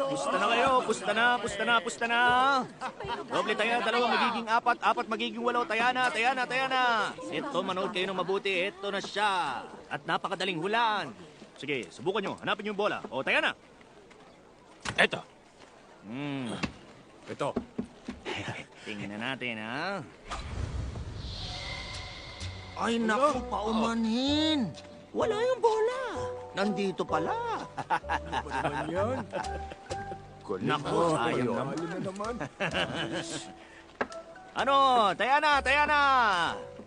Pusta na kayo, pusta na. Doble taya, dalawa magiging apat, apat magiging walo, taya na. Ito, manood kayo ng mabuti, ito na siya. At napakadaling hulaan. Sige, subukan nyo, hanapin nyo yung bola. O, taya na. Eto. Ito. Tingnan natin, ha? Ay, naku, paumanhin. Wala yung bola. Nandito pala. Ano naman yan? Naku, sayang naman. Halo na naman. Ano, taya na.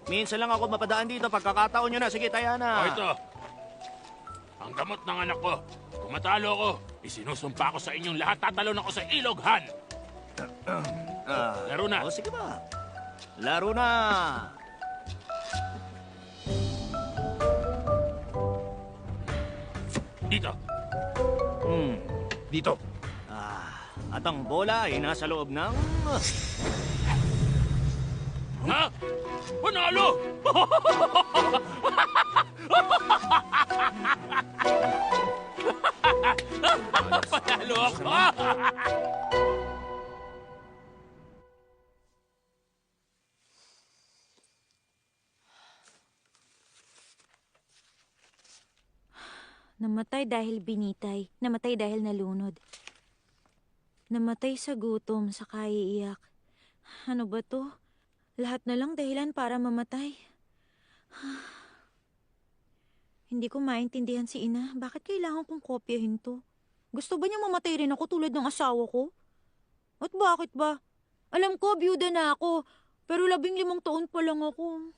Minsan lang ako mapadaan dito, pagkakataon nyo na. Sige, taya O na. ito. Ang gamot ng anak ko. Kung matalo ko, isinusumpa ko sa inyong lahat. Tatalon ako sa ilog, Han. Laro na. O, sige ba? Laro na. Dito. Dito. At ang bola ay nasa loob ng... Ha? Panalo! Panalo ako! Namatay dahil binitay. Namatay dahil nalunod. Namatay sa gutom, sa iiyak. Ano ba to? Lahat na lang dahilan para mamatay. Hindi ko maintindihan si ina. Bakit kailangan kong kopyahin to? Gusto ba niya mamatay rin ako tulad ng asawa ko? At bakit ba? Alam ko, byuda na ako. Pero 15 taon pa lang ako.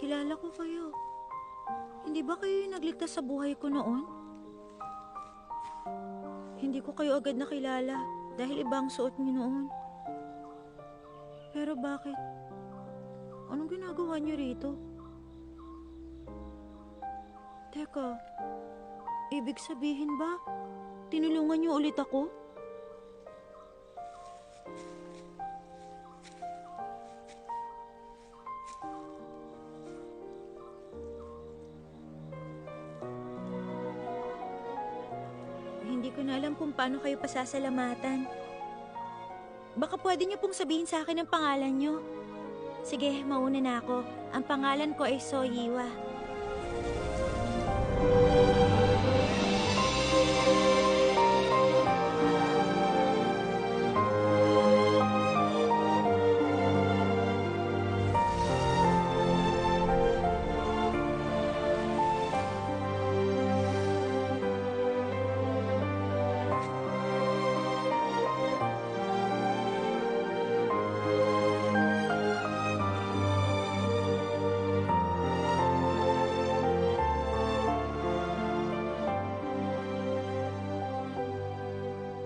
Kilala ko kayo. Hindi ba kayo yung nagligtas sa buhay ko noon? Hindi ko kayo agad nakilala dahil iba ang suot niyo noon. Pero bakit? Anong ginagawa niyo rito? Teka, ibig sabihin ba, tinulungan niyo ulit ako? Hindi ko na alam kung paano kayo pasasalamatan. Baka pwede niyo pong sabihin sa akin ang pangalan niyo. Sige, mauna na ako. Ang pangalan ko ay Soyiwa.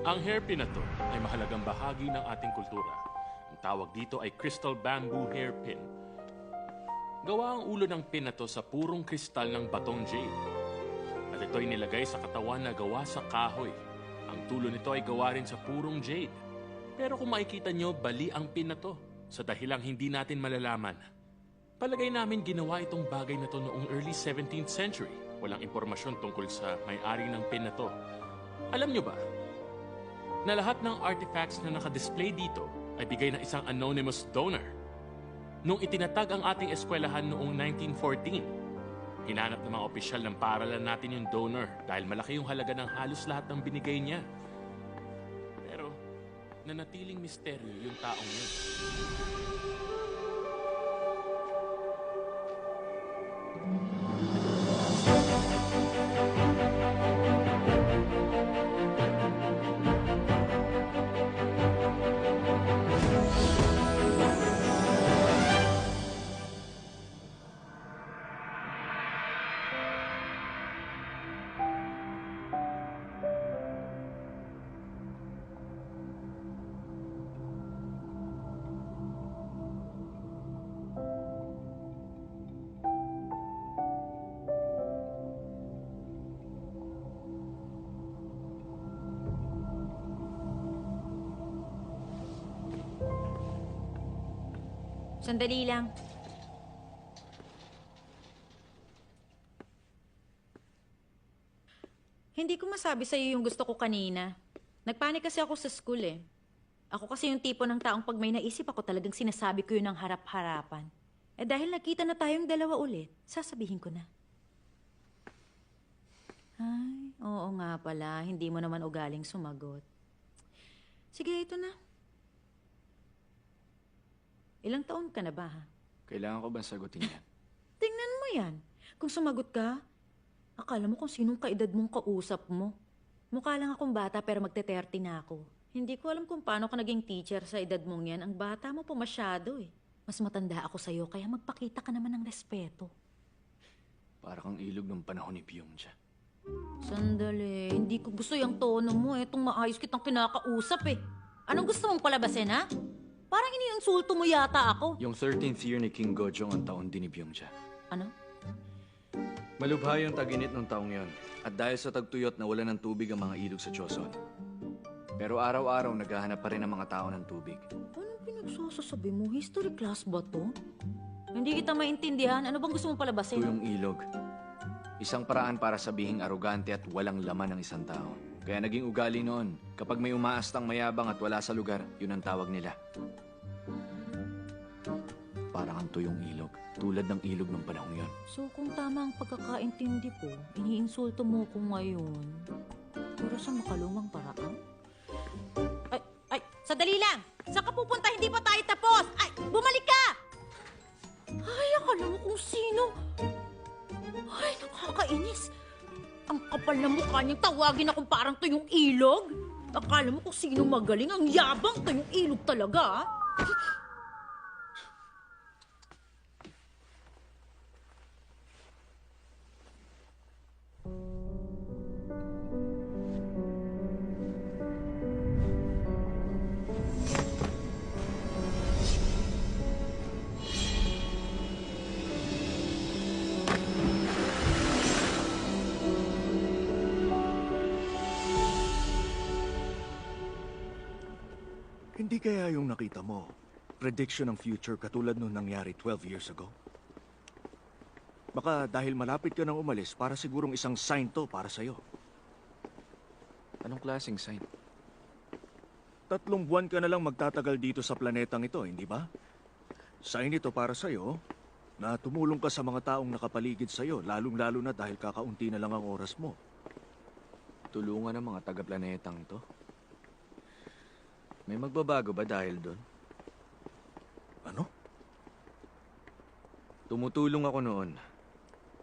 Ang hairpin na to ay mahalagang bahagi ng ating kultura. Ang tawag dito ay crystal bamboo hairpin. Gawa ang ulo ng pin na to sa purong kristal ng batong jade. At ito'y nilagay sa katawan na gawa sa kahoy. Ang tulo nito ay gawa rin sa purong jade. Pero kung makikita nyo, bali ang pin na to. Sa dahilang hindi natin malalaman. Palagay namin ginawa itong bagay na to noong early 17th century. Walang impormasyon tungkol sa may-ari ng pin na to. Alam nyo ba, na lahat ng artifacts na nakadisplay dito ay bigay ng isang anonymous donor. Nung itinatag ang ating eskwelahan noong 1914, hinanap ng mga opisyal ng paaralan natin yung donor dahil malaki yung halaga ng halos lahat ng binigay niya. Pero, nanatiling misteryo yung taong yun. Sandali lang. Hindi ko masabi sa'yo yung gusto ko kanina. Nagpanik kasi ako sa school eh. Ako kasi yung tipo ng taong pag may naisip ako talagang sinasabi ko yun ng harap-harapan. Eh dahil nakita na tayong dalawa ulit, sasabihin ko na. Ay, oo nga pala. Hindi mo naman ugaling sumagot. Sige, ito na. Ilang taon ka na ba, ha? Kailangan ko bang sagutin yan? Tingnan mo yan. Kung sumagot ka, akala mo kung sinong kaedad mong kausap mo. Mukha lang akong bata pero magte-30 na ako. Hindi ko alam kung paano ka naging teacher sa edad mong yan. Ang bata mo pa masyado eh. Mas matanda ako sa'yo kaya magpakita ka naman ng respeto. Para kang ilog ng panahon ni Byung-ja. Sandali, hindi ko gusto yung tono mo eh. Itong maayos kitang kinakausap eh. Anong gusto mong palabasin, ha? Parang iniinsulto mo yata ako. Yung 13th year ni King Gojong ang taon din ni Byung-ja. Ano? Malubha yung tag-init ng taong yon. At dahil sa tagtuyot na wala ng tubig ang mga ilog sa Choson. Pero araw-araw naghahanap pa rin ang mga tao ng tubig. Anong pinagsasasabi mo? History class ba to? Hindi kita maintindihan. Ano bang gusto mong palabasin? Ito yung ilog. Isang paraan para sabihing arogante at walang laman ng isang tao. Kaya naging ugali noon, kapag may umaastang mayabang at wala sa lugar, yun ang tawag nila. Parang ang tuyong ilog, tulad ng ilog ng panahong yon. So kung tama ang pagkakaintindi ko, iniinsulto mo ko ngayon. Pero sa makalumang paraan? Sandali lang! Saan ka pupunta? Hindi pa tayo tapos! Ay, bumalik ka! Ay, akala mo kung sino. Ay, nakakainis. Ang kapal na mukha niyang tawagin akong parang tuyong ilog. Akala mo kung sino magaling. Ang yabang tuyong ilog talaga, ah. Hindi kaya yung nakita mo, prediction ng future katulad nung nangyari 12 years ago? Baka dahil malapit ka nang umalis, para sigurong isang sign to para sa'yo. Anong klaseng sign? 3 buwan ka na lang magtatagal dito sa planetang ito, hindi ba? Sign ito para sa'yo na tumulong ka sa mga taong nakapaligid sa'yo, lalong-lalo na dahil kakaunti na lang ang oras mo. Tulungan ng mga taga-planetang to? May magbabago ba dahil doon? Ano? Tumutulong ako noon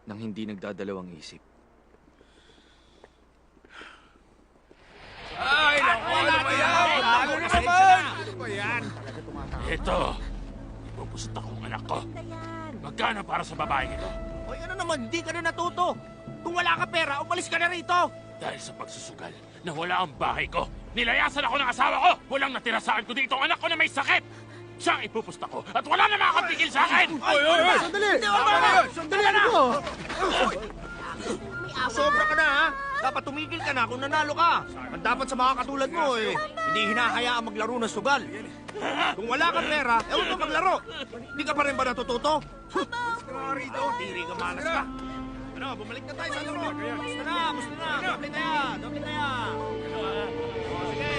nang hindi nagdadalawang isip. Ay, naku! Ano ba yan? Lalo na naman! Ano ba yan? Ito! Ipupusot akong anak ko. Magkano para sa babaeng ito? Hoy, ano naman, hindi ka na natuto. Kung wala ka pera, umalis ka na rito. Dahil sa pagsusugal, nawala ang bahay ko. Nilayasan ako ng asawa ko! Walang natira saan ko dito ang anak ko na may sakit! Siya ang ipupusta ko at wala na makakapigil sa akin! Sandali! Sandali ano? Sobra ka na, ha? Dapat tumigil ka na kung nanalo ka. Ang dapat sa mga katulad mo, hindi hinahayaang maglaro ng sugal. Kung wala kang pera, huwag ka maglaro. Hindi ka pa rin ba natututo? Rito, tiri ka manas ka. Ano, bumalik na tayo sa laro. Basta na. Doble taya. Sige.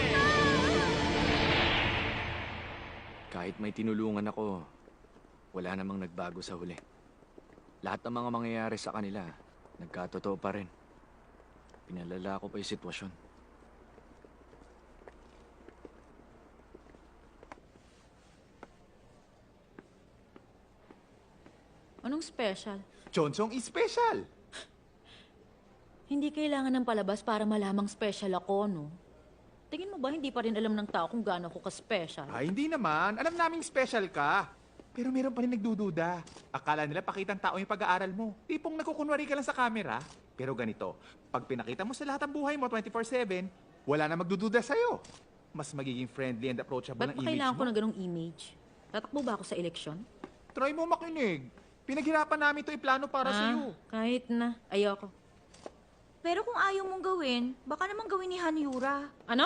Kahit may tinulungan ako, wala namang nagbago sa huli. Lahat ng mga mangyayari sa kanila, nagkatotoo pa rin. Pinalala ko pa yung sitwasyon. Anong special? Chonsong is special. Hindi kailangan ng palabas para malamang special ako, no? Tingin mo ba hindi pa rin alam ng tao kung gaano ako ka-special? Ay, hindi naman. Alam naming special ka. Pero meron pa rin nagdududa. Akala nila pakitang tao yung pag-aaral mo. Tipong nagkukunwari ka lang sa camera. Pero ganito, pag pinakita mo sa lahat ng buhay mo 24/7, wala na magdududa sa'yo. Mas magiging friendly and approachable Ba't ang pa image kailangan mo. ko ng ganong image? Tatakbo ba ako sa eleksyon? Try mo makinig. Pinaghirapan namin to iplano para sa'yo. Kahit na. Ayoko. Pero kung ayaw mong gawin, baka naman gawin ni Hanyura. Ano?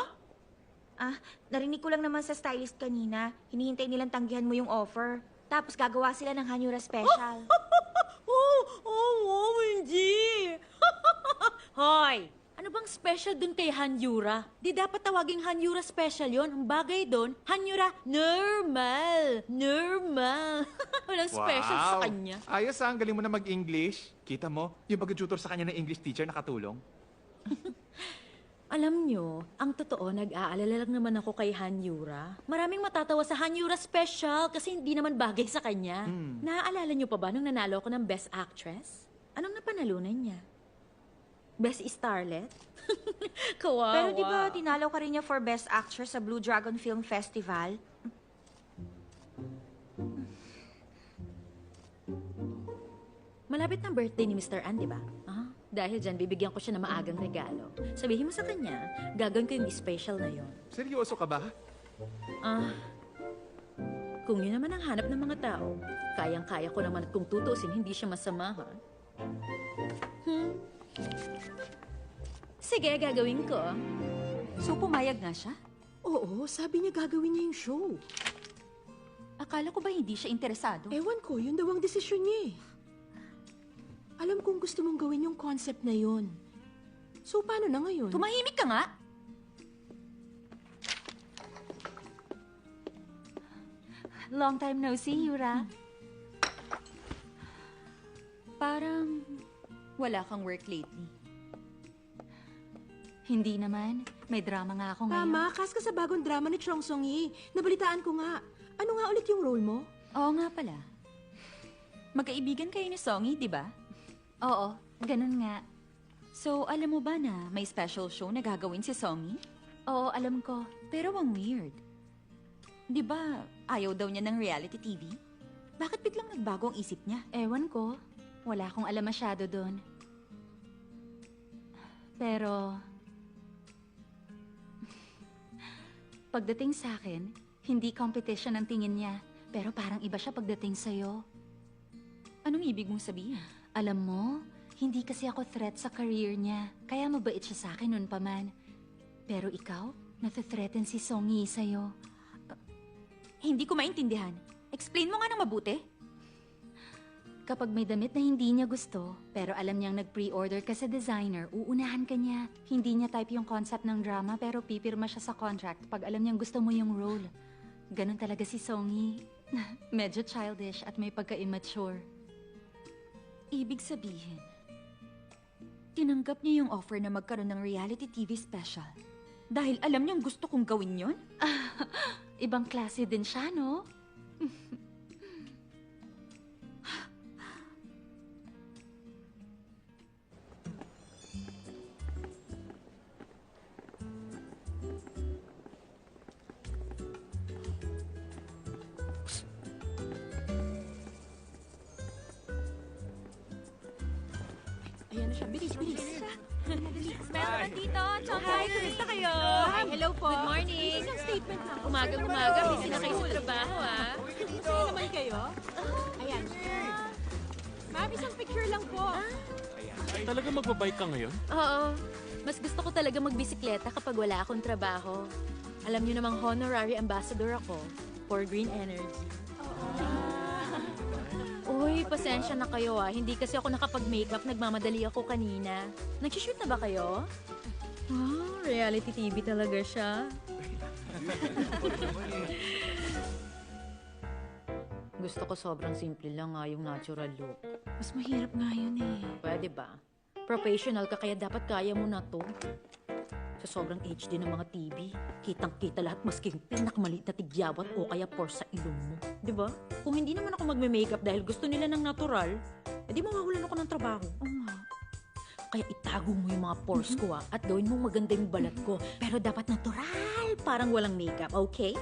Narinig ko lang naman sa stylist kanina. Hinihintay nilang tanggihan mo yung offer. Tapos gagawa sila ng Hanyura special. Hindi. Hoy! Ano bang special dun kay Hanyura? Di dapat tawaging Hanyura special yon. Ang bagay dun, Hanyura normal. Normal. Walang special sa kanya. Ayos ang galing mo na mag-English. Kita mo, yung pag-tutor sa kanya ng English teacher nakatulong. Alam nyo, ang totoo, nag-aalala lang naman ako kay Hanyura. Maraming matatawa sa Hanyura special kasi hindi naman bagay sa kanya. Naaalala nyo pa ba nung nanalo ako ng Best Actress? Anong napanalunan niya? Best Starlet? Kawawa. Pero di ba tinalo ka rin niya for Best Actress sa Blue Dragon Film Festival? Malapit na birthday ni Mr. An, di ba? Dahil dyan, bibigyan ko siya ng maagang regalo. Sabihin mo sa kanya, gagawin ko yung special na yon. Seryoso ka ba? Kung yun naman ang hanap ng mga tao, kayang-kaya ko naman at kung tutusin, hindi siya masamahan. Sige, gagawin ko. So pumayag na siya? Oo, sabi niya gagawin niya yung show. Akala ko ba hindi siya interesado? Ewan ko, yun daw ang desisyon niya eh. Alam kong gusto mong gawin yung concept na yun. So, paano na ngayon? Tumahimik ka nga! Long time no see, Yura. Parang wala kang work lately. Hindi naman. May drama nga ako ngayon. Tama, kas ka sa bagong drama ni Chong Song-yi. Nabalitaan ko nga. Ano nga ulit yung role mo? Oo nga pala. Magkaibigan kayo ni Songy, di ba? Oo, ganun nga. So, alam mo ba na may special show na gagawin si Songy? Oo, alam ko. Pero ang weird. Di ba, ayaw daw niya ng reality TV? Bakit biglang nagbago ang isip niya? Ewan ko. Wala akong alam masyado doon. Pero, pagdating sa akin, hindi competition ang tingin niya. Pero parang iba siya pagdating sa'yo. Anong ibig mong sabihin? Alam mo, hindi kasi ako threat sa career niya. Kaya mabait siya sa akin noon pa man. Pero ikaw, nath-threaten si Songy sa'yo. Hindi ko maintindihan. Explain mo nga ng mabuti. Kapag may damit na hindi niya gusto, pero alam niyang nag-pre-order ka sa designer, uunahan ka niya. Hindi niya type yung concept ng drama, pero pipirma siya sa contract pag alam niyang gusto mo yung role. Ganon talaga si Songy. Medyo childish at may pagka-immature. Ibig sabihin, tinanggap niya yung offer na magkaroon ng reality TV special. Dahil alam niyang gusto kong gawin yon? Ibang klase din siya, no? Ayan na siya. Bilis, bilis. Mel, nandito. Hi, kumusta kayo? Hi, hello po. Good morning. Bilis lang, stay Umagang-umaga, busy na kayo sa trabaho, ah. Masaya naman kayo? Ayan. Ma'am, isang picture lang po. Talaga magbabike ka ngayon? Oo. Mas gusto ko talaga magbisikleta kapag wala akong trabaho. Alam niyo namang honorary ambassador ako for green energy. Uy, pasensya na kayo ah. Hindi kasi ako nakapag-makeup. Nagmamadali ako kanina. Nag-shoot na ba kayo? Oh, reality TV talaga siya. Gusto ko sobrang simple lang nga yung natural look. Mas mahirap nga yun eh. Pwede ba? Professional ka kaya dapat kaya mo na to. Sa sobrang HD ng mga TV, kitang-kita lahat maski yung pinakamaliit na tigyawat o kaya pores sa ilong mo. Di ba? Kung hindi naman ako magme-makeup dahil gusto nila ng natural, edi mawawalan ako ng trabaho. Oo nga. Kaya itago mo yung mga pores ko at gawin mong maganda yung balat ko. Pero dapat natural, parang walang makeup, okay?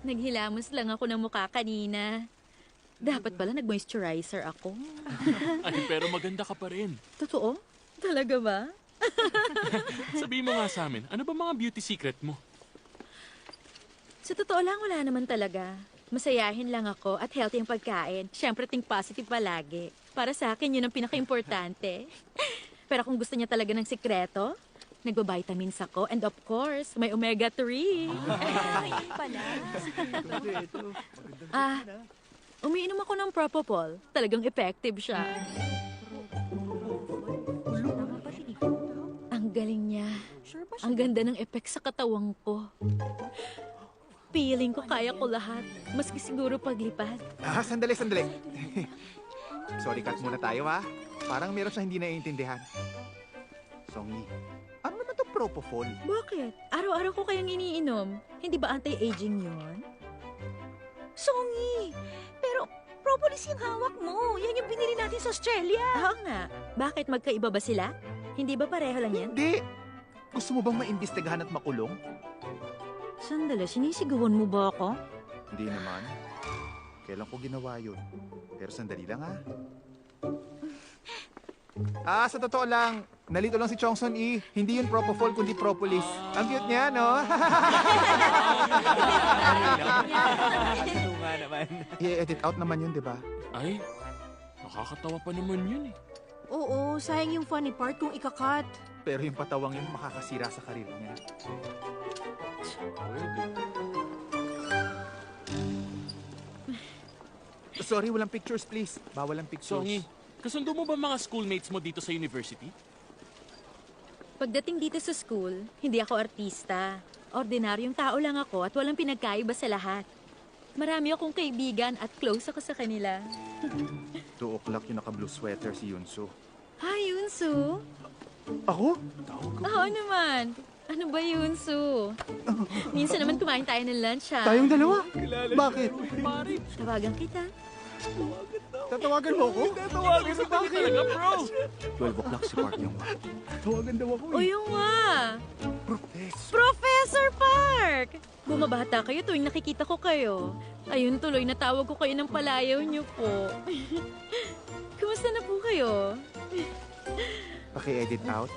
Naghilamos lang ako ng mukha kanina. Dapat pala nag-moisturizer ako. Ay, pero maganda ka pa rin. Totoo? Talaga ba? Sabihin mo nga sa amin, ano ba mga beauty secret mo? Sa totoo lang, wala naman talaga. Masayahin lang ako at healthy ang pagkain. Siyempre, think positive palagi. Para sa akin, yun ang pinaka-importante. Pero kung gusto niya talaga ng sikreto, nagba-vitamins ako. And of course, may omega-3. Ayun pala. Umiinom ako ng Propofol. Talagang effective siya. Ang galing niya. Ang ganda ng effect sa katawang ko. Feeling ko kaya ko lahat. Maski siguro paglipad. Sandali. Sorry, cut muna tayo ha. Parang meron siya hindi naiintindihan. Songi, ano naman to Propofol? Bakit? Araw-araw ko kayang iniinom. Hindi ba anti-aging yun? Songi! Pero propolis yung hawak mo. Yan yung binili natin sa Australia. Oo nga. Bakit magkaiba ba sila? Hindi ba pareho lang yan? Hindi! Gusto mo bang maimbestigahan at makulong? Sandali, sinisigawan mo ba ako? Hindi naman. Kailan ko ginawa yun? Pero sandali lang ha. Sa totoo lang, nalito lang si Chongson E. Hindi yun Propofol, kundi Propolis. Ang cute niya, no? Nga naman. I-edit out naman yun, di ba? Ay, nakakatawa pa naman yun eh. Oo, sayang yung funny part kung ikakat. Pero yung patawang yun makakasira sa karir niya. Sorry, walang pictures, please. Bawal ang pictures. Songi, kasundo mo ba mga schoolmates mo dito sa university? Pagdating dito sa school, hindi ako artista. Ordinaryong tao lang ako at walang pinagkaiba sa lahat. Marami akong kaibigan at close ako sa kanila. 2 o'clock yung naka-blue sweater si Yunso. Hi, Yunsu! Ako? Oo naman. Ano ba, Yunsu? Minsan naman kumain tayo ng lunch, ha? Tayong dalawa? Bakit? Tawagan kita. Tatawagan mo ako? Tatawagan mo talaga, bro! 12 o'clock si Park yung Tawagan daw ako O yung nga. Professor Park! Bumabata kayo tuwing nakikita ko kayo. Ayun tuloy, natawag ko kayo ng palayaw niyo po. Kumusta na po kayo? Paki-edit out?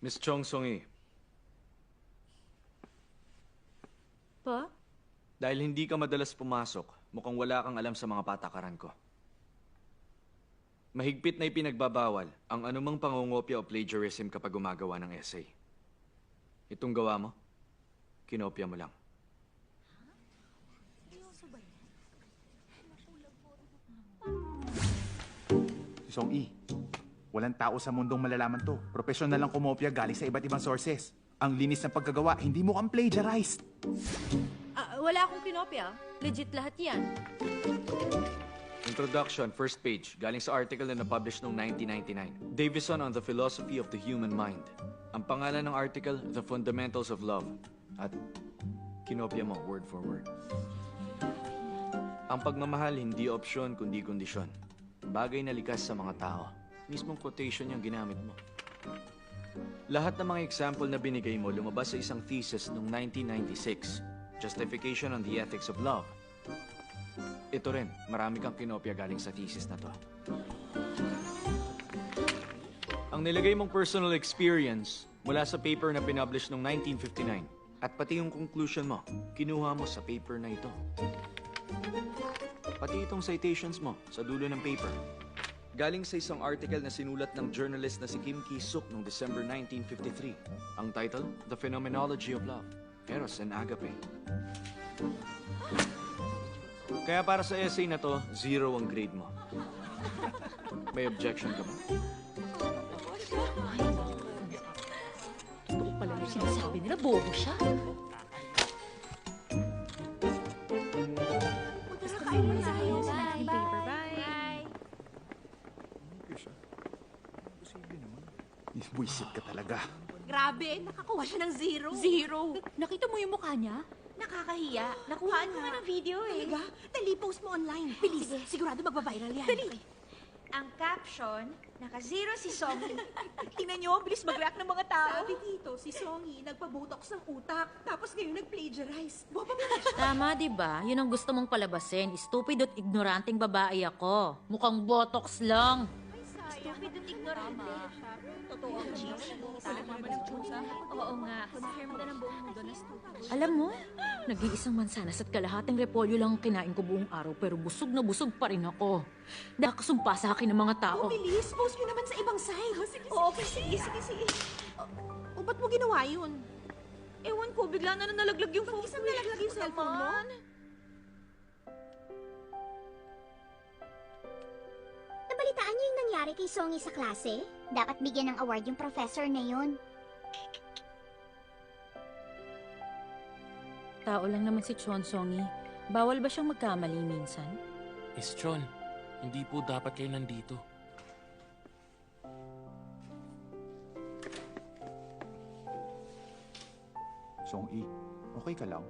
Miss Chong Song-i, Pa? dahil hindi ka madalas pumasok, mukhang wala kang alam sa mga patakaran ko. Mahigpit na ipinagbabawal ang anumang pangungopia o plagiarism kapag gumagawa ng essay. Itong gawa mo, kinopya mo lang. Si Song-i, walang tao sa mundong malalaman to. Profesional lang kumopya galing sa iba't ibang sources. Ang linis ng pagkagawa, hindi mo kang plagiarized. Wala akong kinopya. Legit lahat yan. Introduction, first page, galing sa article na napublish noong 1999. Davison on the Philosophy of the Human Mind. Ang pangalan ng article, The Fundamentals of Love. At kinopya mo, word for word. Ang pagmamahal hindi opsyon kundi kondisyon. Bagay na likas sa mga tao. Mismong quotation yung ginamit mo. Lahat ng mga example na binigay mo lumabas sa isang thesis noong 1996. Justification on the Ethics of Love. Ito rin, marami kang kinopya galing sa thesis na to. Ang nilagay mong personal experience mula sa paper na pinublish noong 1959 at pati yung conclusion mo, kinuha mo sa paper na ito. Pati itong citations mo sa dulo ng paper. Galing sa isang article na sinulat ng journalist na si Kim Ki-suk noong December 1953. Ang title, The Phenomenology of Love, Eros and Agape. Kaya para sa essay na to, 0 ang grade mo. May objection ka ba? Totoo pala yung sinasabi nila, bobo siya. Buisit ka talaga. Grabe, nakakuha siya ng 0. Zero. Nakita mo yung mukha niya? Nakakahiya. Nakuhaan ko nga ng video eh. Talaga? Dali, post mo online. Bilis, sigurado magbabiral yan. Dali. Ang caption, naka-zero si Songy. Tingnan nyo, bilis mag-react ng mga tao. Sabi dito, si Songy nagpabotox ng utak, tapos ngayon nag-plagiarize. Boba mo na siya. Tama, di ba? Yun ang gusto mong palabasin. Stupid at ignoranting babae ako. Mukhang botox lang. Stupid at ignorante. Totoo ang cheese. Oo nga, confirm na ng buong mundo na stupid. Alam mo, nag-iisang mansanas at kalahating repolyo lang ang kinain ko buong araw pero busog na busog pa rin ako. Nakasumpa sa akin ng mga tao. Bilis, post nyo naman sa ibang site. Oo, sige. O ba't mo ginawa yun? Ewan ko, bigla na nalaglag yung phone. Isang nalaglag yung cellphone mo? Nabalitaan niyo yung nangyari kay Songy sa klase? Dapat bigyan ng award yung professor na yun. Tao lang naman si Chon Songy. Bawal ba siyang magkamali minsan? Miss Chon, hindi po dapat kayo nandito. Song-i, okay ka lang?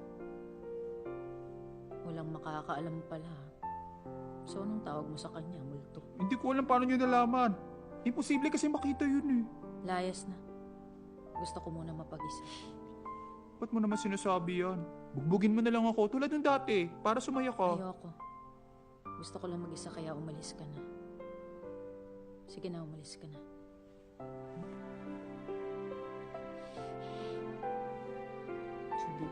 Walang makakaalam pala. So, anong tawag mo sa kanya, multo? Hindi ko alam paano nyo nalaman. Imposible kasi makita yun eh. Layas na. Gusto ko muna mapag-isa. Ba't mo naman sinasabi yan? Bugbugin mo na lang ako tulad ng dati para sumaya ka. Ayoko. Gusto ko lang mag-isa kaya umalis ka na. Sige na, umalis ka na. Sige.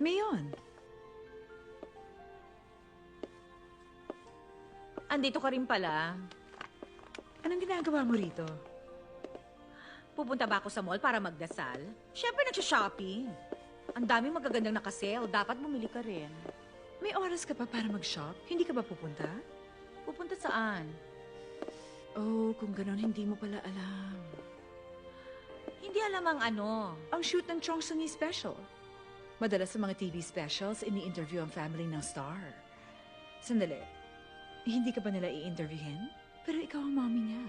Mayon. Andito ka rin pala. Anong ginagawa mo rito? Pupunta ba ako sa mall para magdasal? Siyempre nagsha-shopping. Ang daming magagandang nakasale. Dapat bumili ka rin. May oras ka pa para mag-shop? Hindi ka ba pupunta? Pupunta saan? Oh, kung ganon, hindi mo pala alam. Hindi alam ang ano. Ang shoot ng Chong Sungi Special. Madalas sa mga TV specials, ini-interview ang family ng star. Sandali, hindi ka ba nila i-interviewin? Pero ikaw ang mommy niya.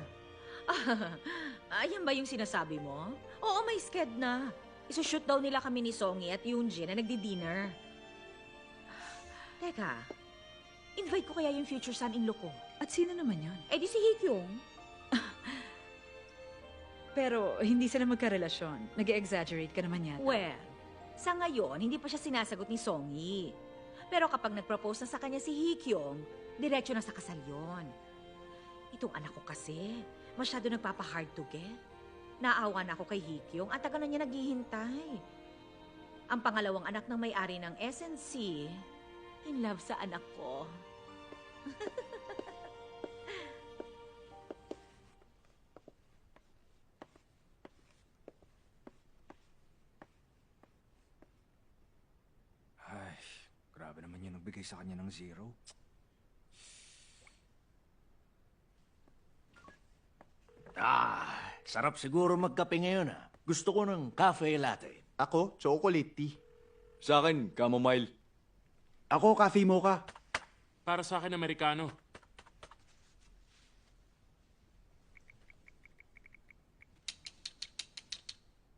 Ayan ba yung sinasabi mo? Oo, may sked na. Isushoot daw nila kami ni Songy at Yoonjin na nagdi-dinner. Teka, invite ko kaya yung future son-in-law ko. At sino naman yan? Eh di si Hee-kyung. Pero hindi sila magkarelasyon. Nag-exaggerate ka naman yata. Well, sa ngayon, hindi pa siya sinasagot ni Songy. Pero kapag nag-propose na sa kanya si Hee-kyung, diretso na sa kasal yon. Itong anak ko kasi, masyado nagpapa-hard to get. Naawa na ako kay Hee-kyung at tagal na niya naghihintay. Ang pangalawang anak ng may-ari ng SNC, in love sa anak ko. nagbigay sa kanya ng 0. Sarap siguro magkape ngayon Gusto ko ng cafe latte. Ako, chocolate tea. Sa akin, chamomile. Ako, coffee mocha. Para sa akin, Amerikano.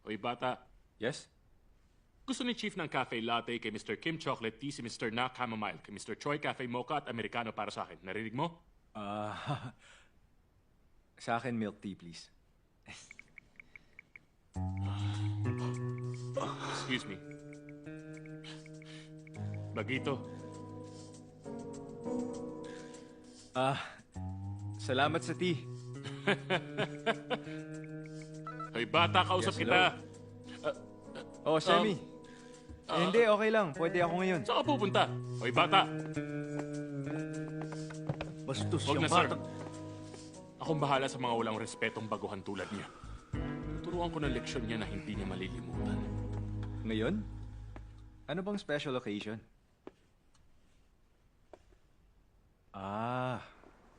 Hoy, bata. Yes? Gusto ni Chief ng cafe latte kay Mr. Kim chocolate tea, si Mr. Na chamomile, kay Mr. Choi cafe mocha at Amerikano para sa akin. Narinig mo? Sa akin, milk tea, please. Excuse me. Bagito. Salamat sa tea. Hoy, bata, kausap Yes, kita. Oh, Sammy. Hindi, okay lang. Pwede ako ngayon. Saan ka pupunta? Hoy, bata. Bastos Huwag yung na, sir. bata. Akong bahala sa mga walang respetong baguhan tulad niya. Turuan ko ng leksyon niya na hindi niya malilimutan. Ngayon? Ano bang special occasion?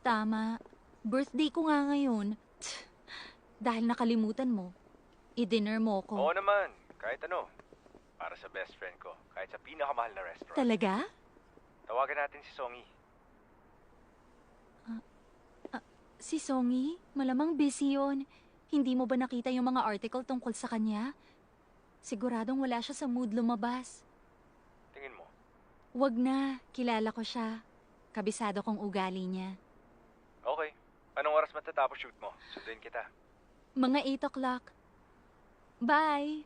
Tama. Birthday ko nga ngayon. Dahil nakalimutan mo, i-dinner mo ko. Oo naman. Kahit ano. Para sa best friend ko. Kahit sa pinakamahal na restaurant. Talaga? Tawagan natin si Songy. Si Songy? Malamang busy yun. Hindi mo ba nakita yung mga article tungkol sa kanya? Siguradong wala siya sa mood lumabas. Tingin mo? Wag na. Kilala ko siya. Kabisado kong ugali niya. Okay. Anong oras matatapos shoot mo? Sunduin kita. Mga 8 o'clock. Bye!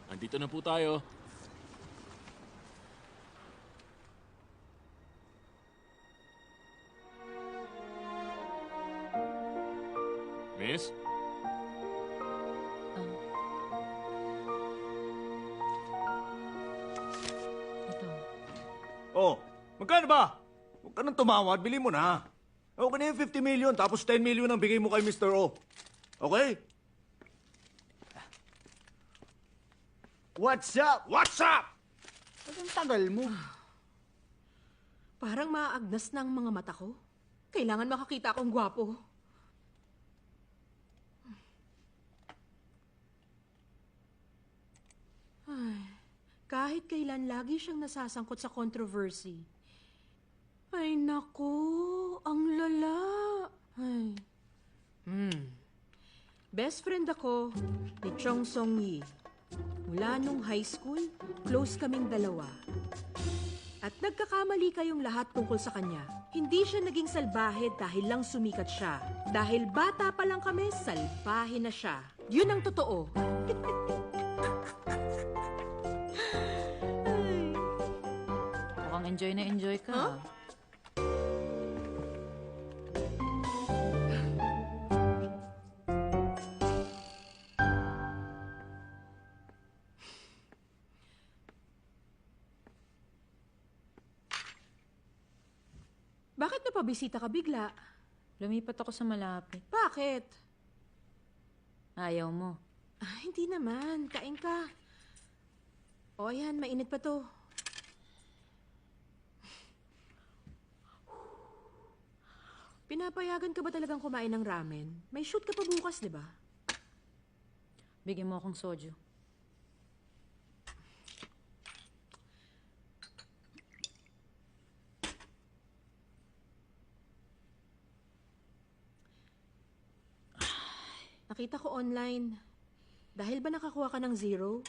Andito na po tayo. Miss? Ito. Oh, magkano ba? Huwag ka nang tumawad, bili mo na. Okay na yung 50 million, tapos 10 million ang bigay mo kay Mr. O. Okay? What's up? What's up? Ang tagal mo. Parang maaagnas na ang mga mata ko. Kailangan makakita akong gwapo. Ay, kahit kailan lagi siyang nasasangkot sa controversy. Ay, nako, ang lala. Ay. Best friend ako ni Chong Song-yi. Mula nung high school, close kaming dalawa. At nagkakamali kayong lahat tungkol sa kanya. Hindi siya naging salbahe dahil lang sumikat siya. Dahil bata pa lang kami, salbahe na siya. Yun ang totoo. Mukhang enjoy na enjoy ka. Huh? Bakit napabisita ka bigla? Lumipat ako sa malapit. Bakit? Ayaw mo. Hindi naman. Kain ka. O yan, mainit pa to. Pinapayagan ka ba talagang kumain ng ramen? May shoot ka pa bukas, di ba? Bigyan mo akong soju. Nakita ko online. Dahil ba nakakuha ka ng 0?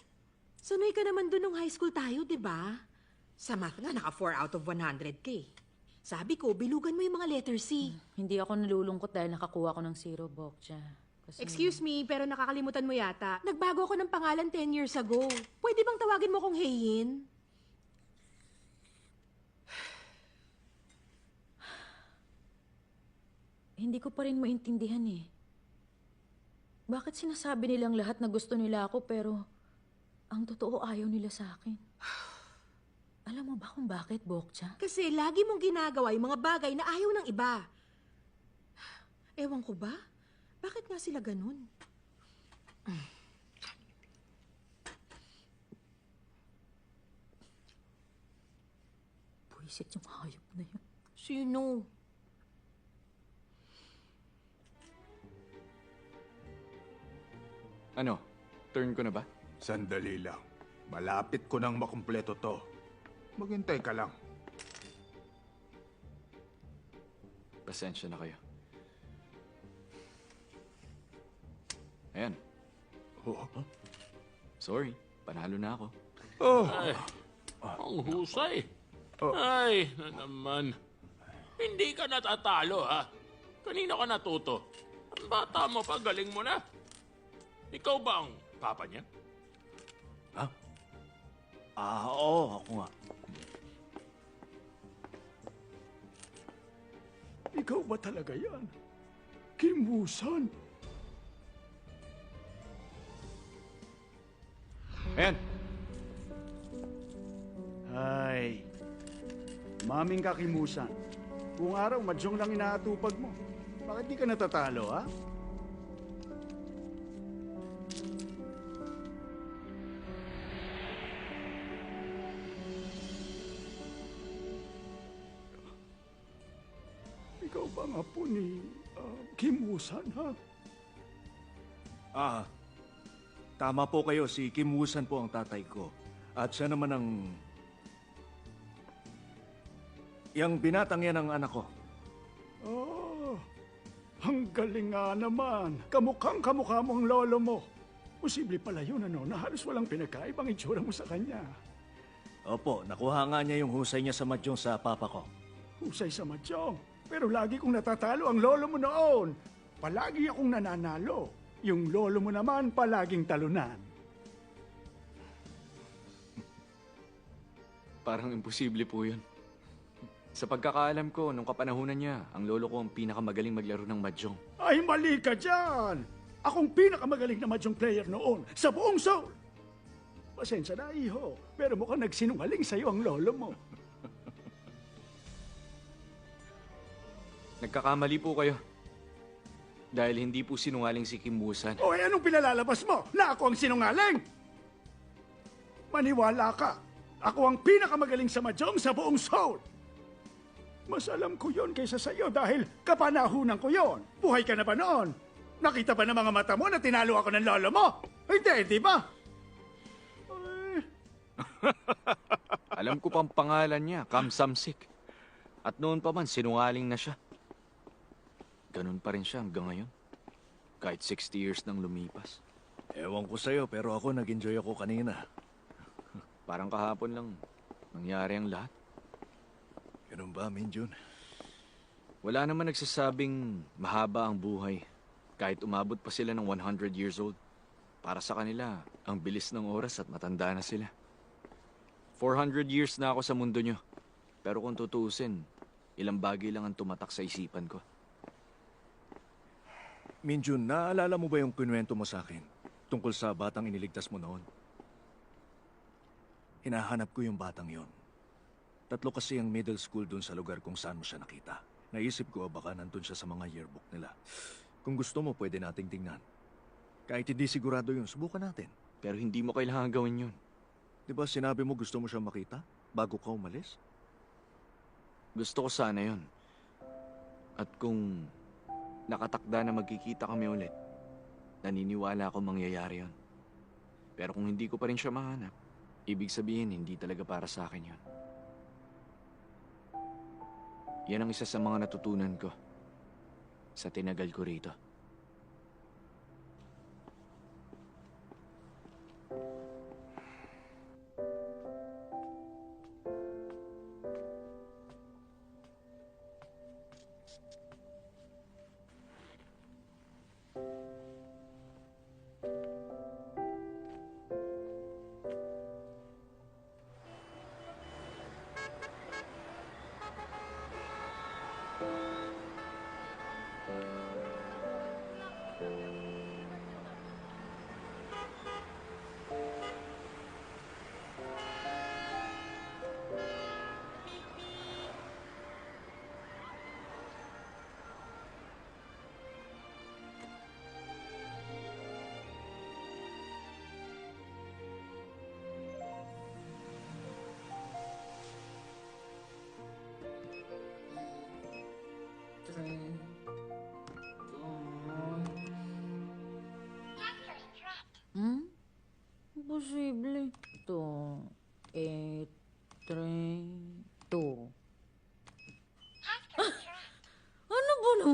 Sanay ka naman dun nung high school tayo, di ba? Sa math nga, naka 4 out of 100 ka eh. Sabi ko, bilugan mo yung mga letter C. Hindi ako nalulungkot dahil nakakuha ko ng 0, Bokcha. Kasi... Excuse me, pero nakakalimutan mo yata. Nagbago ako ng pangalan 10 years ago. Pwede bang tawagin mo kong Heiyin? Hindi ko pa rin maintindihan eh. Bakit sinasabi nilang lahat na gusto nila ako pero ang totoo ayaw nila sa akin? Alam mo ba kung bakit, Bokcha? Kasi lagi mong ginagawa yung mga bagay na ayaw ng iba. Ewan ko ba? Bakit nga sila ganun? Buisit yung hayop na yun. Sino? Ano? Turn ko na ba? Sandali lang. Malapit ko nang makumpleto to. Maghintay ka lang. Pasensya na kayo. Ayan. Oh. Sorry, panalo na ako. Ay, ang husay. Ay, na naman. Hindi ka natatalo, ha? Kanina ka natuto. Ang bata mo pa, galing mo na. Ikaw ba ang papa niya? Oo, ako nga. Ikaw ba talaga yan? Kimusan? Ayan. Ay, maming kakimusan. Kung araw, madyong lang inaatupag mo. Bakit di ka natatalo, ha? Ikaw ba ang apo ni Kimusan, ha? Tama po kayo. Si Kim Woosan po ang tatay ko. At siya naman ang... Yang binatang yan ang anak ko. Oh, ang galing nga naman. Kamukhang-kamukha mo ang lolo mo. Posible pala yun, ano, na halos walang pinagkaibang itsura mo sa kanya. Opo, nakuha nga niya yung husay niya sa madyong sa papa ko. Husay sa madyong. Pero lagi kong natatalo ang lolo mo noon. Palagi akong nananalo. Yung lolo mo naman palaging talunan. Parang imposible po yun. Sa pagkakaalam ko, nung kapanahunan niya, ang lolo ko ang pinakamagaling maglaro ng mahjong. Ay, mali ka dyan! Akong pinakamagaling na mahjong player noon sa buong Seoul. Pasensya na, iho. Pero mukhang nagsinungaling sa'yo ang lolo mo. Nagkakamali po kayo. Dahil hindi po sinungaling si Kim Woosan. O anong pinalalabas mo? Na ako ang sinungaling? Maniwala ka. Ako ang pinakamagaling sa mahjong sa buong Seoul. Mas alam ko yon kaysa sa'yo dahil kapanahunan ko yon. Buhay ka na ba noon? Nakita ba ng mga mata mo na tinalo ako ng lolo mo? Hindi ba? Ay. Alam ko pang pangalan niya, Kam Samsik. At noon pa man, sinungaling na siya. Ganun pa rin siya hanggang ngayon. Kahit 60 years nang lumipas. Ewan ko sa'yo, pero ako nag-enjoy ako kanina. Parang kahapon lang nangyari ang lahat. Ganun ba, Minjun? Wala naman nagsasabing mahaba ang buhay. Kahit umabot pa sila ng 100 years old. Para sa kanila, ang bilis ng oras at matanda na sila. 400 years na ako sa mundo nyo. Pero kung tutuusin, ilang bagay lang ang tumatak sa isipan ko. Minjun, naalala mo ba yung kinuwento mo sa akin tungkol sa batang iniligtas mo noon? Hinahanap ko yung batang yon. 3 kasi ang middle school dun sa lugar kung saan mo siya nakita. Naisip ko baka nandun siya sa mga yearbook nila. Kung gusto mo, pwede nating tingnan. Kahit hindi sigurado yun, subukan natin. Pero hindi mo kailangan gawin yun. Di ba sinabi mo gusto mo siyang makita bago ka umalis? Gusto ko sana yun. At kung nakatakda na magkikita kami ulit, naniniwala ako mangyayari yun. Pero kung hindi ko pa rin siya mahanap, ibig sabihin hindi talaga para sa akin yun. Yan ang isa sa mga natutunan ko sa tinagal ko rito.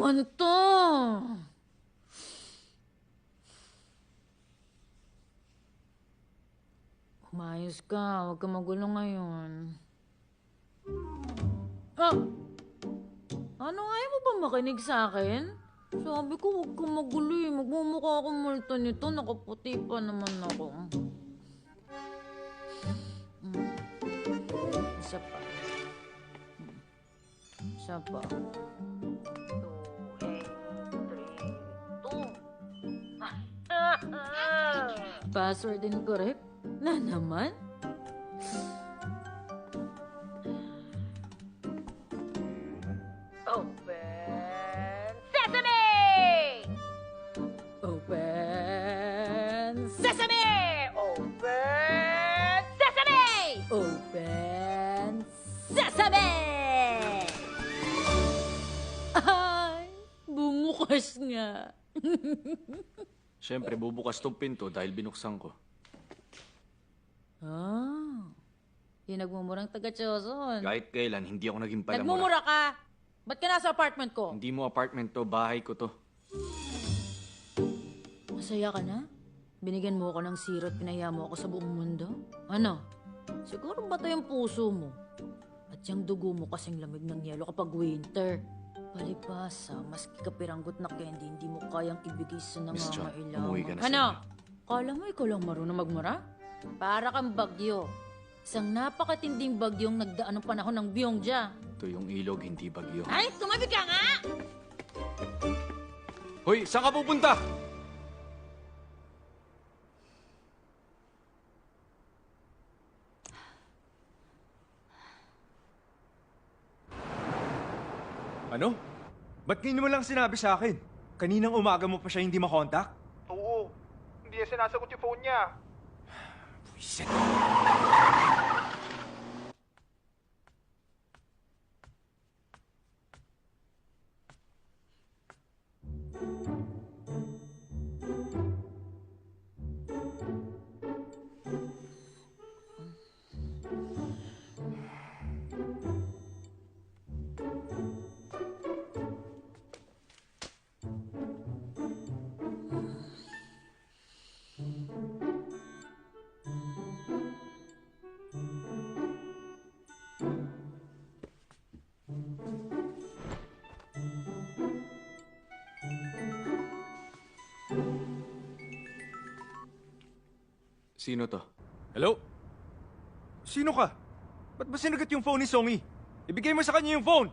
naman to? Umayos ka. Huwag ka magulo ngayon. Ah! Ano, ayaw mo ba makinig sa akin? Sabi ko, huwag ka magulo eh. Magmumukha akong multo nito. Nakaputi pa naman ako. Isa pa. Isa pa. 2, 8, 3, 2. Password incorrect? Na naman? Open Sesame! Open Sesame! Open Sesame! Open Sesame! Ay, bumukas nga. Siyempre, bubukas tong pinto dahil binuksan ko. Ah, yung nagmumurang taga-Choson. Kahit kailan, hindi ako naging palamura. Nagmumura ka? Ba't ka nasa apartment ko? Hindi mo apartment to, bahay ko to. Masaya ka na? Binigyan mo ako ng siro at pinaya mo ako sa buong mundo? Ano? Siguro bato yung puso mo. At yung dugo mo kasing lamig ng yelo kapag winter. Palibasa, maski kapiranggot na candy, hindi mo kayang ibigay sa Miss John, nangangailangan. umuwi ka na sa Ano? inyo. Kala mo ikaw lang marunong magmura? Para kang bagyo. Isang napakatinding bagyong nagdaan ng panahon ng Byongja. Ito yung ilog, hindi bagyo. Ay, tumabi ka nga! Hoy, saan ka pupunta? Ano? Ba't hindi mo lang sinabi sa akin? Kaninang umaga mo pa siya hindi makontak? Oo. Hindi niya sinasagot yung phone niya. Buisit. Sino to? Hello? Sino ka? Ba't ba sinagot yung phone ni Songy? Ibigay mo sa kanya yung phone!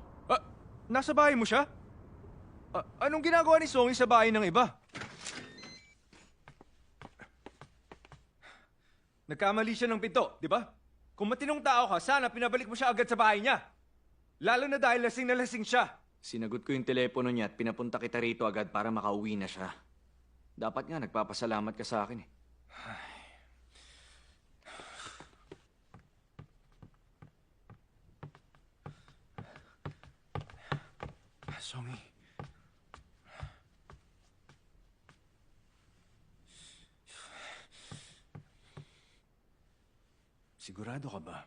Nasa bahay mo siya? Anong ginagawa ni Songy sa bahay ng iba? Nagkamali siya ng pinto, di ba? Kung matinong tao ka, sana pinabalik mo siya agad sa bahay niya. Lalo na dahil lasing na lasing siya. Sinagot ko yung telepono niya at pinapunta kita rito agad para makauwi na siya. Dapat nga, nagpapasalamat ka sa akin eh. Songy. Sigurado ka ba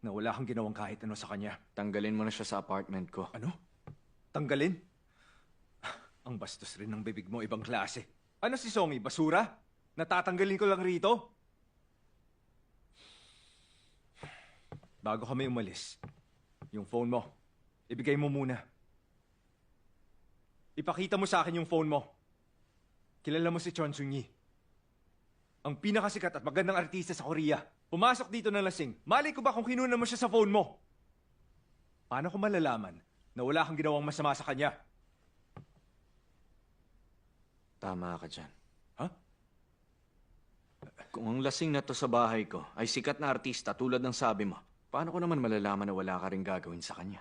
na wala kang ginawang kahit ano sa kanya? Tanggalin mo na siya sa apartment ko. Ano? Tanggalin? Ang bastos rin ng bibig mo, ibang klase. Ano si Songy, basura? Natatanggalin ko lang rito? Bago kami umalis, yung phone mo, ibigay mo muna. Ipakita mo sa akin yung phone mo. Kilala mo si Chon Sung-yi. Ang pinakasikat at magandang artista sa Korea. Pumasok dito ng lasing. Malay ko ba kung kinunan mo siya sa phone mo? Paano ko malalaman na wala kang ginawang masama sa kanya? Tama ka dyan. Ha? Kung ang lasing na to sa bahay ko ay sikat na artista tulad ng sabi mo, paano ko naman malalaman na wala ka rin gagawin sa kanya?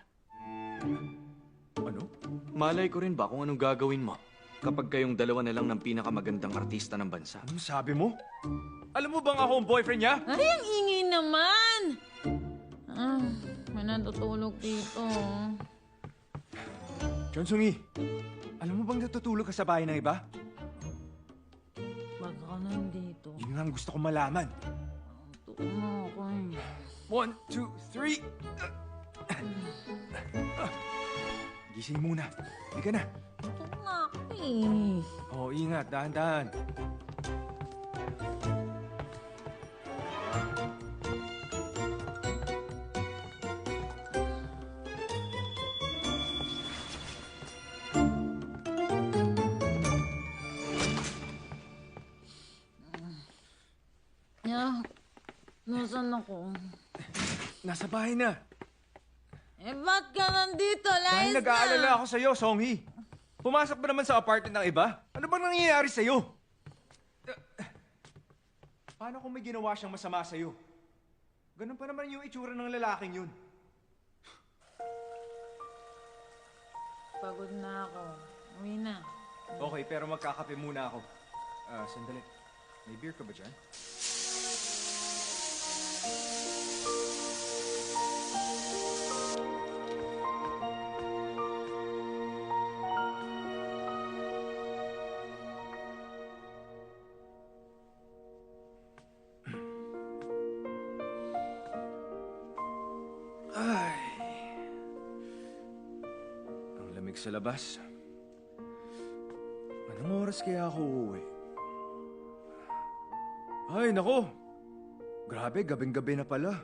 Ano? Malay ko rin ba kung anong gagawin mo kapag kayong dalawa na lang ng pinakamagandang artista ng bansa? Anong sabi mo? Alam mo bang ako ang boyfriend niya? Ay, ang ingay naman! May natutulog dito. Chon Sung-yi, alam mo bang natutulog ka sa bahay ng iba? Baga ka nandito. Yun nga ang gusto kong malaman. Tuko na ako eh. 1, 2, 3. Gising muna. Hindi ka na. Ito nga ako eh. Oo, ingat. Dahan-dahan. Nasaan ako? Nasa bahay na. Ba't ka nandito, Dahil nag-aalala ako sa'yo, Songhee. Pumasok ba naman sa apartment ng iba? Ano bang nangyayari sa'yo? Paano kung may ginawa siyang masama sa'yo? Ganun pa naman yung itsura ng lalaking yun. Pagod na ako. Uwi na. Okay, pero magkakape muna ako. Sandali. May beer ka ba dyan? Sa labas. Anong oras kaya ako uuwi? Ay, nako! Grabe, gabing-gabi na pala.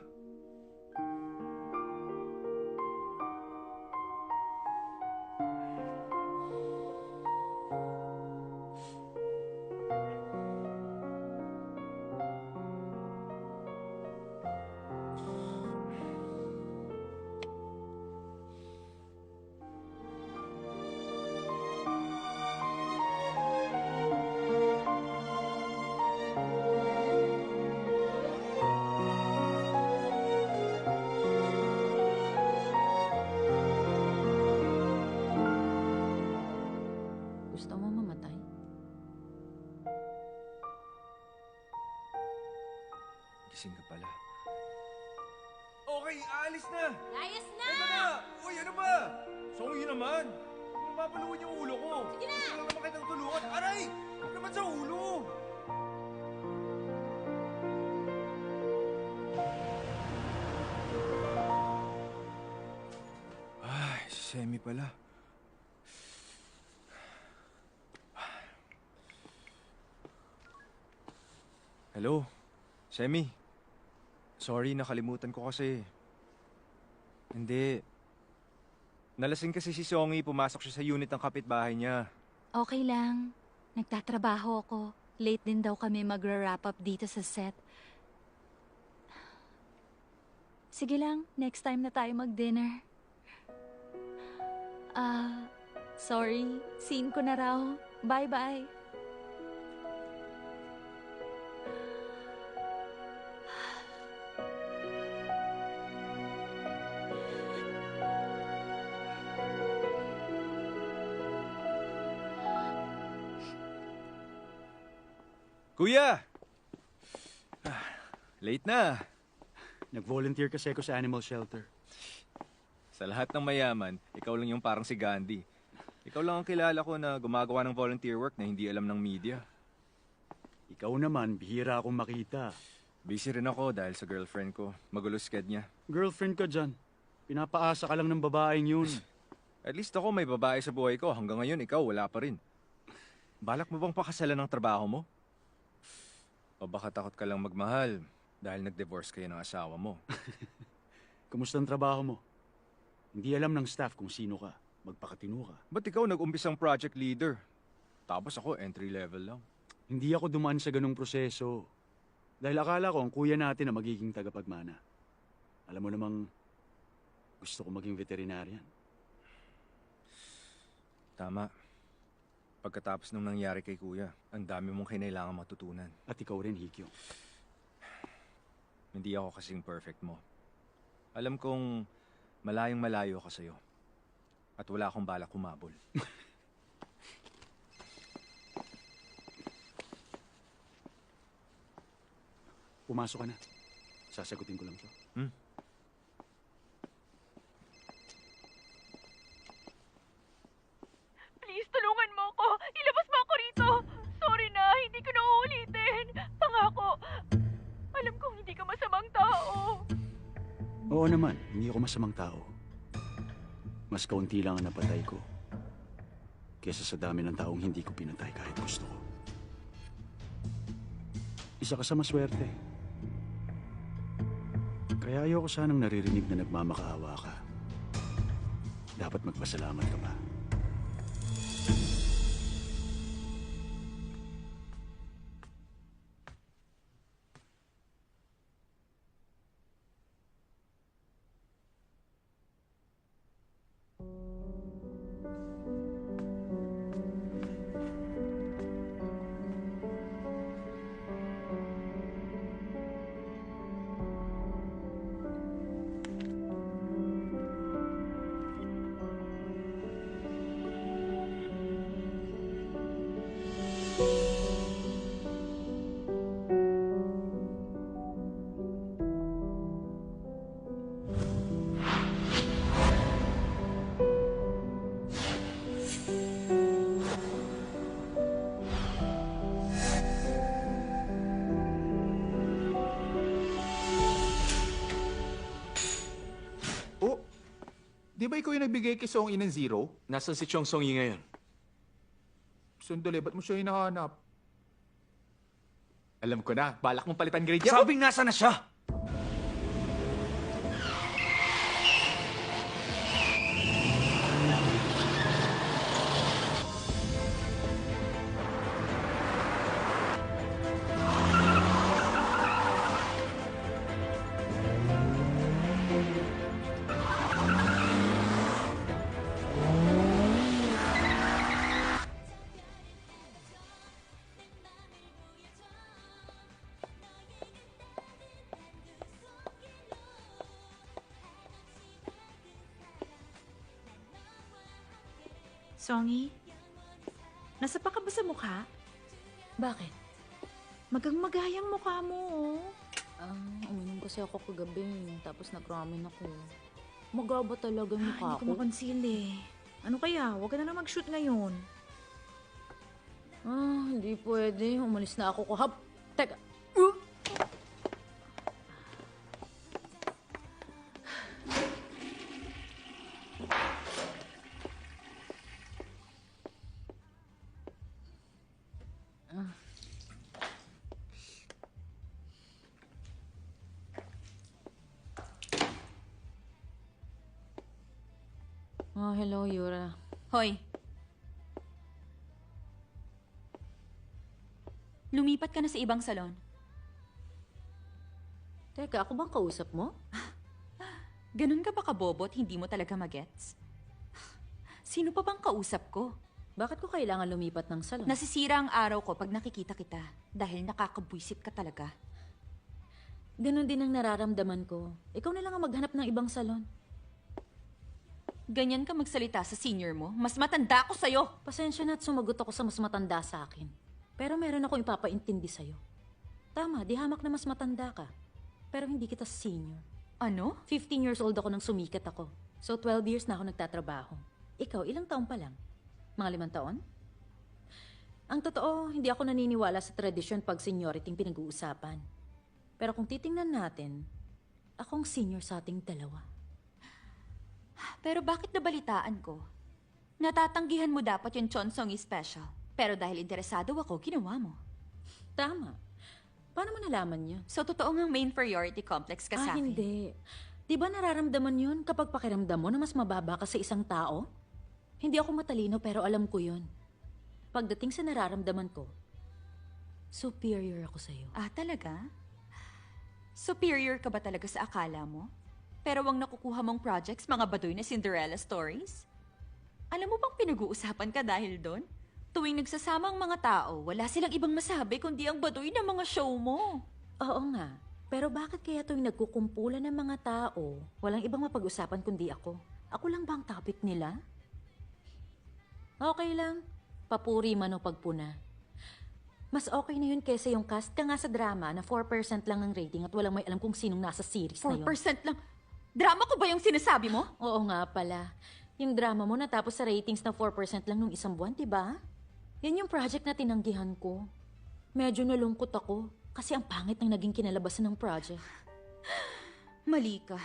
Gusto mo mamatay? Gising ka pala. Okay, alis na! Layas na! Ito na! Uy, ano ba? Songhee naman! Mapapaluin yung ulo ko. Sige na! Gusto lang naman kitang tulungan. Aray! Huwag naman sa ulo! Ay, si Semi pala. Hello, Semi. Sorry, nakalimutan ko kasi. Hindi. Nalasing kasi si Songhee, pumasok siya sa unit ng kapitbahay niya. Okay lang. Nagtatrabaho ako. Late din daw kami magra-wrap up dito sa set. Sige lang, next time na tayo mag-dinner. Sorry. Scene ko na raw. Bye-bye. Kuya! Late na. Nag-volunteer kasi ako sa animal shelter. Sa lahat ng mayaman, ikaw lang yung parang si Gandhi. Ikaw lang ang kilala ko na gumagawa ng volunteer work na hindi alam ng media. Ikaw naman, bihira akong makita. Busy rin ako dahil sa girlfriend ko. Magulo sked niya. Girlfriend ka dyan. Pinapaasa ka lang ng babaeng yun. At least ako may babae sa buhay ko. Hanggang ngayon, ikaw wala pa rin. Balak mo bang pakasalan ng trabaho mo? O baka takot ka lang magmahal dahil nag-divorce kayo ng asawa mo? Kumusta ang trabaho mo? Hindi alam ng staff kung sino ka. Magpakatino ka. Ba't ikaw nag-umpisang project leader? Tapos ako, entry level lang. Hindi ako dumaan sa ganung proseso. Dahil akala ko ang kuya natin na magiging tagapagmana. Alam mo namang gusto ko maging veterinarian. Tama. Pagkatapos nung nangyari kay kuya, ang dami mong kinailangan matutunan. At ikaw rin, Hikyo. Hindi ako kasing perfect mo. Alam kong malayong malayo ako sa'yo. At wala akong balak humabol. Pumasok ka na. Sasagutin ko lang to. Please, tulungan mo ako. Ilabas mo ako rito. Sorry na, hindi ko na uulitin. Pangako. Alam kong hindi ka masamang tao. Oo naman, hindi ako masamang tao. Mas kaunti lang ang napatay ko kesa sa dami ng taong hindi ko pinatay kahit gusto ko. Isa ka sa maswerte. Kaya ayoko sanang naririnig na nagmamakaawa ka. Dapat magpasalamat ka pa. Di ba ikaw yung nagbigay kay Song ng zero? Nasaan si Chong Song-yi ngayon? Sandali, ba't mo siya hinahanap? Alam ko na, balak mong palitan grade niya. Sabing nasa na siya! Songy, nasa pa ka ba sa mukha? Bakit? Magang-magayang mukha mo, oh. Uminom kasi ako kagabi, tapos nag-ramen ako. Magaba talaga yung mukha Hindi ko makonsil eh. Ano kaya? Huwag ka na lang mag-shoot ngayon. Hindi pwede. Umalis na ako. Teka. Hello, Yura. Hoy. Lumipat ka na sa ibang salon. Teka, ako bang kausap mo? Ganun ka ba kabobot, hindi mo talaga magets? Sino pa bang kausap ko? Bakit ko kailangan lumipat ng salon? Nasisira ang araw ko pag nakikita kita dahil nakakabwisit ka talaga. Ganon din ang nararamdaman ko. Ikaw na lang ang maghanap ng ibang salon. Ganyan ka magsalita sa senior mo? Mas matanda ako sa'yo! Pasensya na at sumagot ako sa mas matanda sa akin. Pero meron akong ipapaintindi sa'yo. Tama, di hamak na mas matanda ka. Pero hindi kita senior. Ano? 15 years old ako nang sumikat ako. So 12 years na ako nagtatrabaho. Ikaw, ilang taon pa lang? Mga 5 taon? Ang totoo, hindi ako naniniwala sa tradisyon pag seniority pinag-uusapan. Pero kung titingnan natin, akong senior sa ating dalawa. Pero bakit nabalitaan ko? Natatanggihan mo dapat yung Chonsong special. Pero dahil interesado ako, ginawa mo. Tama. Paano mo nalaman yun? So, totoo ngang main priority complex ka sa akin? Hindi. Di ba nararamdaman yun kapag pakiramdam mo na mas mababa ka sa isang tao? Hindi ako matalino pero alam ko yun. Pagdating sa nararamdaman ko, superior ako sa'yo. Ah, talaga? Superior ka ba talaga sa akala mo? Pero wang nakukuha mong projects, mga baduy na Cinderella stories? Alam mo bang pinag-uusapan ka dahil doon? Tuwing nagsasama ang mga tao, wala silang ibang masabi kundi ang baduy ng mga show mo. Oo nga. Pero bakit kaya tuwing nagkukumpulan ng mga tao, walang ibang mapag-usapan kundi ako? Ako lang ba ang topic nila? Okay lang. Papuri man o pagpuna. Mas okay na yun kesa yung cast ka nga sa drama na 4% lang ang rating at walang may alam kung sinong nasa series na yun. 4% lang? Drama ko ba yung sinasabi mo? Oo nga pala. Yung drama mo natapos sa ratings na 4% lang nung isang buwan, diba? Yan yung project na tinanggihan ko. Medyo nalungkot ako kasi ang pangit ng naging kinalabasan ng project. Mali ka.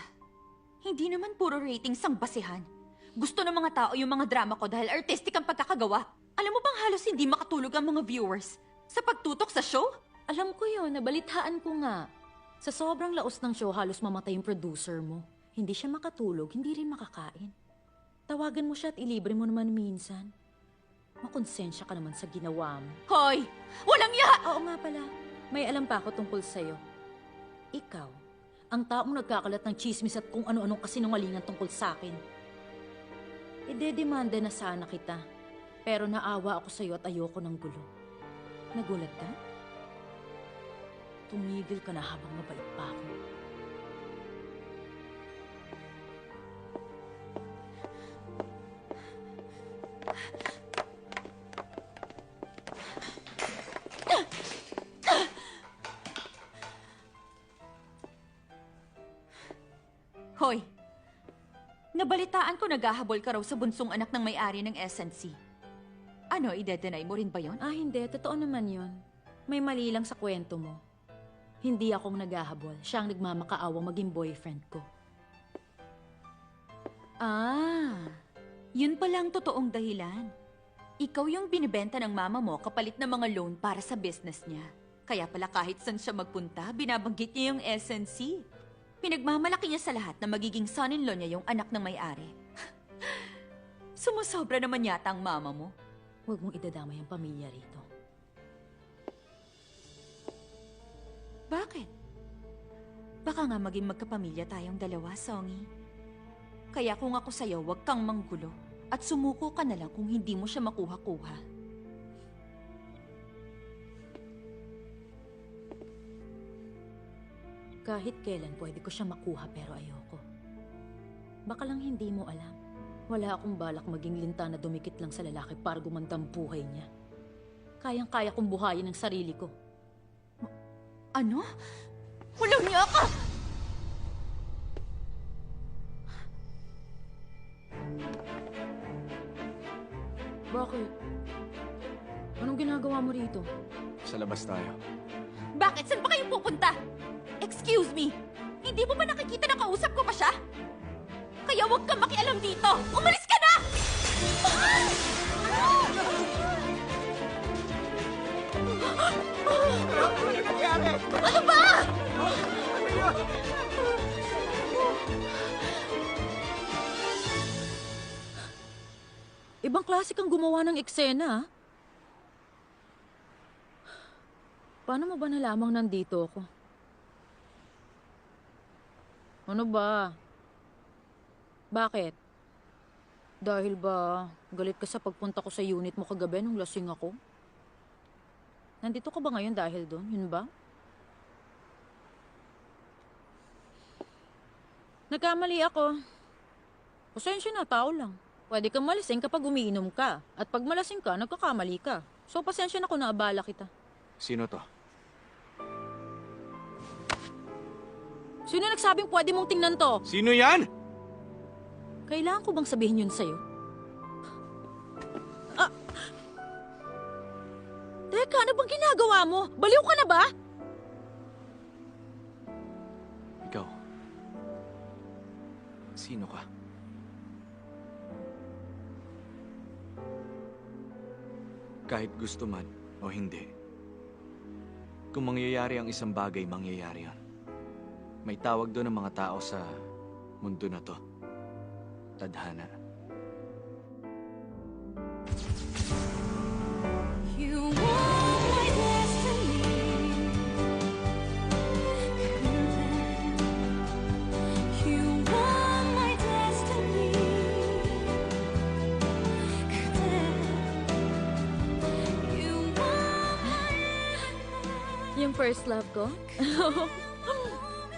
Hindi naman puro ratings ang basehan. Gusto ng mga tao yung mga drama ko dahil artistic ang pagkakagawa. Alam mo bang halos hindi makatulog ang mga viewers sa pagtutok sa show? Alam ko yun, nabalitaan ko nga. Sa sobrang laos ng show, halos mamatay yung producer mo. Hindi siya makatulog, hindi rin makakain. Tawagan mo siya at ilibre mo naman minsan. Makonsensya ka naman sa ginawa mo. Hoy! Walang ya! Oo nga pala, may alam pa ako tungkol sa'yo. Ikaw, ang taong nagkakalat ng chismis at kung ano-anong kasinungalingan tungkol sa akin. Idedemanda na sana kita. Pero naawa ako sa'yo at ayoko ng gulo. Nagulat ka? Tumigil ka na habang mabait pa ako. Hoy! Nabalitaan ko naghahabol ka raw sa bunsong anak ng may-ari ng SNC. Ano, ide-deny mo rin ba yon? Hindi. Totoo naman yon. May mali lang sa kwento mo. Hindi akong naghahabol. Siya ang nagmamakaawang maging boyfriend ko. Yun pala ang totoong dahilan. Ikaw yung binibenta ng mama mo kapalit ng mga loan para sa business niya. Kaya pala kahit saan siya magpunta, binabanggit niya yung SNC. Pinagmamalaki niya sa lahat na magiging son-in-law niya yung anak ng may-ari. Sumusobra naman yata ang mama mo. Huwag mong idadamay ang pamilya rito. Bakit? Baka nga maging magkapamilya tayong dalawa, Songy. Kaya kung ako sa'yo, huwag kang manggulo. At sumuko ka na lang kung hindi mo siya makuha-kuha. Kahit kailan pwede ko siya makuha pero ayoko. Baka lang hindi mo alam. Wala akong balak maging linta na dumikit lang sa lalaki para gumanda ang buhay niya. Kayang-kaya kong buhayin ang sarili ko. Ano? Walang niya ka! Bakit? Anong ginagawa mo rito? Sa labas tayo. Bakit? Saan ba kayo pupunta? Excuse me! Hindi mo ba nakikita na kausap ko pa siya? Kaya huwag kang makialam dito! Umalis ka na! Ano ba? Ibang klase kang gumawa ng eksena, ah. Paano mo ba nalamang nandito ako? Ano ba? Bakit? Dahil ba galit ka sa pagpunta ko sa unit mo kagabi nung lasing ako? Nandito ka ba ngayon dahil doon? Yun ba? Nagkamali ako. Pasensya na, tao lang. Pwede kang malasing kapag umiinom ka. At pag malasing ka, nagkakamali ka. So, pasensya na kung naabala kita. Sino to? Sino nagsabing pwede mong tingnan to? Sino yan? Kailangan ko bang sabihin yun sa'yo? Teka, ano bang ginagawa mo? Baliw ka na ba? Ikaw. Sino ka? Kahit gusto man o hindi, kung mangyayari ang isang bagay, mangyayari yan. May tawag doon ng mga tao sa mundo na to. Tadhana. You want my destiny. You want my destiny. You want my Yung first love ko?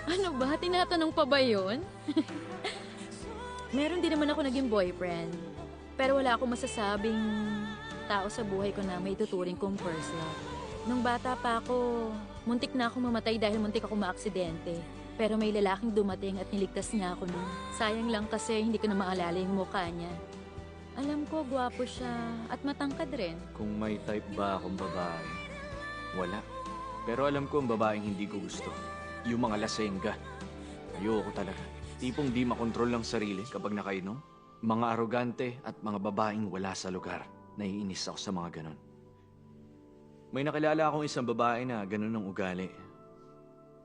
Ano ba? Tinatanong pa ba yun? Meron din naman ako naging boyfriend. Pero wala akong masasabing tao sa buhay ko na may tuturing kong first love. Nung bata pa ako, muntik na akong mamatay dahil muntik ako maaksidente. Pero may lalaking dumating at niligtas niya ako nun. Sayang lang kasi hindi ko na maalala yung mukha niya. Alam ko, gwapo siya at matangkad rin. Kung may type ba akong babae? Wala. Pero alam ko ang babaeng hindi ko gusto. Yung mga lasengga. Ayoko talaga. Tipong di makontrol ng sarili kapag nakainom. Mga arogante at mga babaeng wala sa lugar. Naiinis ako sa mga ganon. May nakilala akong isang babae na ganon ang ugali.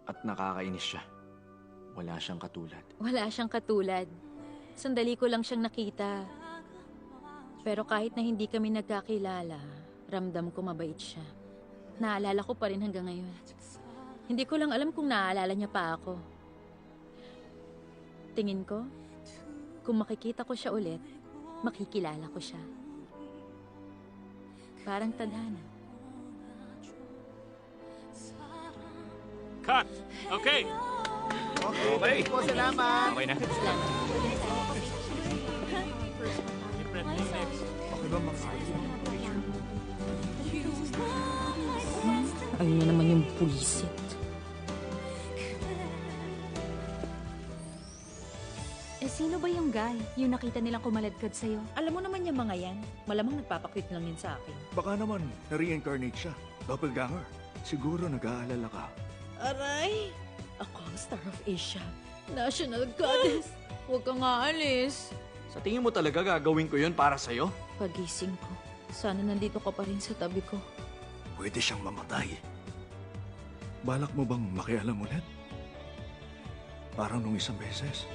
At nakakainis siya. Wala siyang katulad. Wala siyang katulad. Sandali ko lang siyang nakita. Pero kahit na hindi kami nagkakilala, ramdam ko mabait siya. Naalala ko pa rin hanggang ngayon. Hindi ko lang alam kung naaalala niya pa ako. Tingin ko, kung makikita ko siya ulit, makikilala ko siya. Parang tadhana. Cut! Okay! Okay. Po, salamat. Okay na. Ayun na naman yung pulisit. Sino ba yung guy? Yung nakita nilang kumaladkad sa'yo? Alam mo naman yung mga yan. Malamang nagpapakwit lang yun sa akin. Baka naman, na-reincarnate siya. Doppelganger. Siguro nag-aalala ka. Aray! Ako ang Star of Asia. National Goddess. Huwag kang aalis. Sa tingin mo talaga gagawin ko yun para sa'yo? Pagising ko, sana nandito ka pa rin sa tabi ko. Pwede siyang mamatay. Balak mo bang makialam ulit? Parang nung isang beses.